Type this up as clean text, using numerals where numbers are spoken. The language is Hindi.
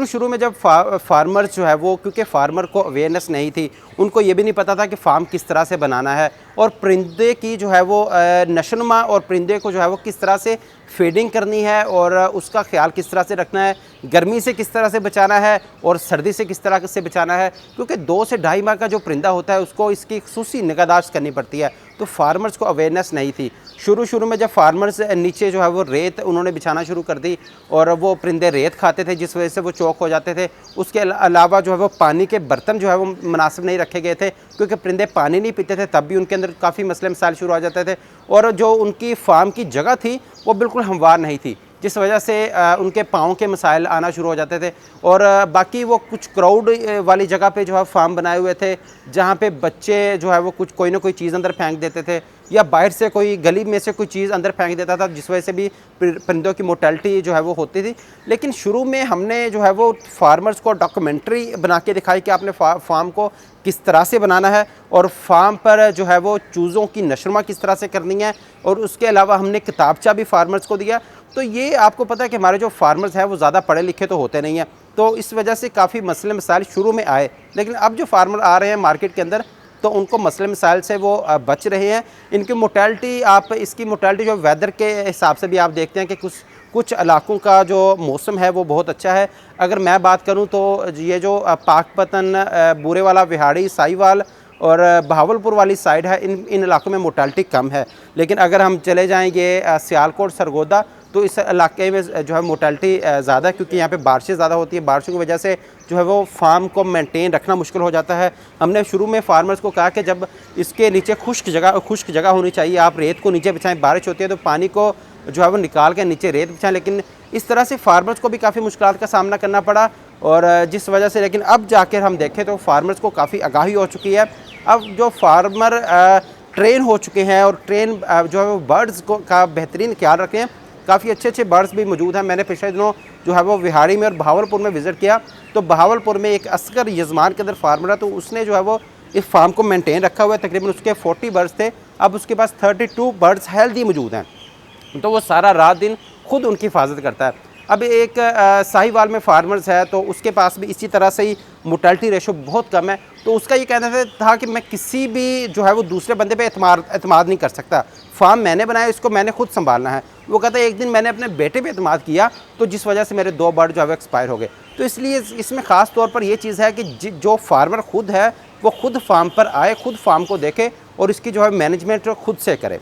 शुरू में जब फार्मर्स जो है वो, क्योंकि फार्मर को अवेयरनेस नहीं थी, उनको ये भी नहीं पता था कि फार्म किस तरह से बनाना है और परिंदे की जो है वो नशोनुमा और परिंदे को जो है वो किस तरह से फीडिंग करनी है और उसका ख्याल किस तरह से रखना है, गर्मी से किस तरह से बचाना है और सर्दी से किस तरह से बचाना है, क्योंकि 2 से ढाई माह का जो परिंदा होता है उसको इसकी खुसूसी निगहदाश्त करनी पड़ती है। तो फार्मर्स को अवेयरनेस नहीं थी। शुरू में जब फार्मर्स नीचे जो है वो रेत उन्होंने बिछाना शुरू कर दी और वो परिंदे रेत खाते थे, जिस वजह से वो चौक हो जाते थे। उसके अलावा जो है वो पानी के बर्तन जो है वो मुनासिब नहीं रखे गए थे, क्योंकि परिंदे पानी नहीं पीते थे, तब भी उनके अंदर काफ़ी मसले मसाइल शुरू हो जाते थे। और जो उनकी फार्म की जगह थी वो बिल्कुल हमवार नहीं थी, जिस वजह से उनके पाँव के मसाइल आना शुरू हो जाते थे। और बाकी वो कुछ क्राउड वाली जगह पे जो है फार्म बनाए हुए थे, जहाँ पे बच्चे जो है वो कुछ कोई ना कोई चीज़ अंदर फेंक देते थे या बाहर से कोई गली में से कोई चीज़ अंदर फेंक देता था, जिस वजह से भी परिंदों की मोर्टेलिटी जो है वो होती थी। लेकिन शुरू में हमने जो है वो फार्मर्स को डॉक्यूमेंट्री बना के दिखाई कि आपने फार्म को किस तरह से बनाना है और फार्म पर जो है वो चूज़ों की नशरमा किस तरह से करनी है। और उसके अलावा हमने किताबचा भी फार्मर्स को दिया। तो ये आपको पता है कि हमारे जो फार्मर्स हैं वो ज़्यादा पढ़े लिखे तो होते नहीं हैं, तो इस वजह से काफ़ी मसले मसाइल शुरू में आए। लेकिन अब जो फार्मर आ रहे हैं मार्केट के अंदर, तो उनको मसले मसाइल से वो बच रहे हैं। इनकी मोर्टेलिटी, आप इसकी मोर्टेलिटी जो वेदर के हिसाब से भी आप देखते हैं कि कुछ इलाकों का जो मौसम है वो बहुत अच्छा है। अगर मैं बात करूं तो ये जो पाकपतन, बूरे वाला, बिहाड़ी, साहिवाल और बहावलपुर वाली साइड है, इन इलाकों में मोर्टेलिटी कम है। लेकिन अगर हम चले जाएंगे सियालकोट, सरगोदा, तो इस इलाके में जो है मोर्टेलिटी ज़्यादा है, क्योंकि यहाँ पे बारिशें ज़्यादा होती है। बारिशों की वजह से जो है वो फार्म को मेंटेन रखना मुश्किल हो जाता है। हमने शुरू में फार्मर्स को कहा कि जब इसके नीचे खुश्क जगह होनी चाहिए, आप रेत को नीचे बिछाएं, बारिश होती है तो पानी को जो है वो निकाल के नीचे रेत बिछाएं। लेकिन इस तरह से फार्मर्स को भी काफ़ी मुश्किलात का सामना करना पड़ा और जिस वजह से, लेकिन अब जाकर हम देखें तो फार्मर्स को काफ़ी आगाही हो चुकी है। अब जो फार्मर ट्रेन हो चुके हैं और ट्रेन जो है वो बर्ड्स को का बेहतरीन ख्याल रखें। काफ़ी अच्छे बर्ड्स भी मौजूद हैं। मैंने पिछले दिनों जो है वो बिहाड़ी में और बहावलपुर में विज़िट किया, तो बहावलपुर में एक असगर यजमान के अंदर फार्मर है, तो उसने जो है वो इस फार्म को मेंटेन रखा हुआ है। तकरीबन उसके 40 बर्ड्स थे, अब उसके पास 32 बर्ड्स हेल्दी मौजूद हैं, तो वो सारा रात दिन खुद उनकी हिफाजत करता है। अब एक साहिवाल में फार्मर्स है, तो उसके पास भी इसी तरह से ही मोर्टेलिटी रेशो बहुत कम है। तो उसका ये कहना था कि मैं किसी भी जो है वो दूसरे बंदे पे एतमाद नहीं कर सकता, फार्म मैंने बनाया, इसको मैंने खुद संभालना है। वो कहता है एक दिन मैंने अपने बेटे पे एतमाद किया, तो जिस वजह से मेरे 2 बर्ड जो है वो एक्सपायर हो गए। तो इसलिए इसमें ख़ास तौर पर ये चीज़ है कि जो फार्मर खुद है वो खुद फार्म पर आए, खुद फार्म को देखे और इसकी जो है मैनेजमेंट खुद से करे।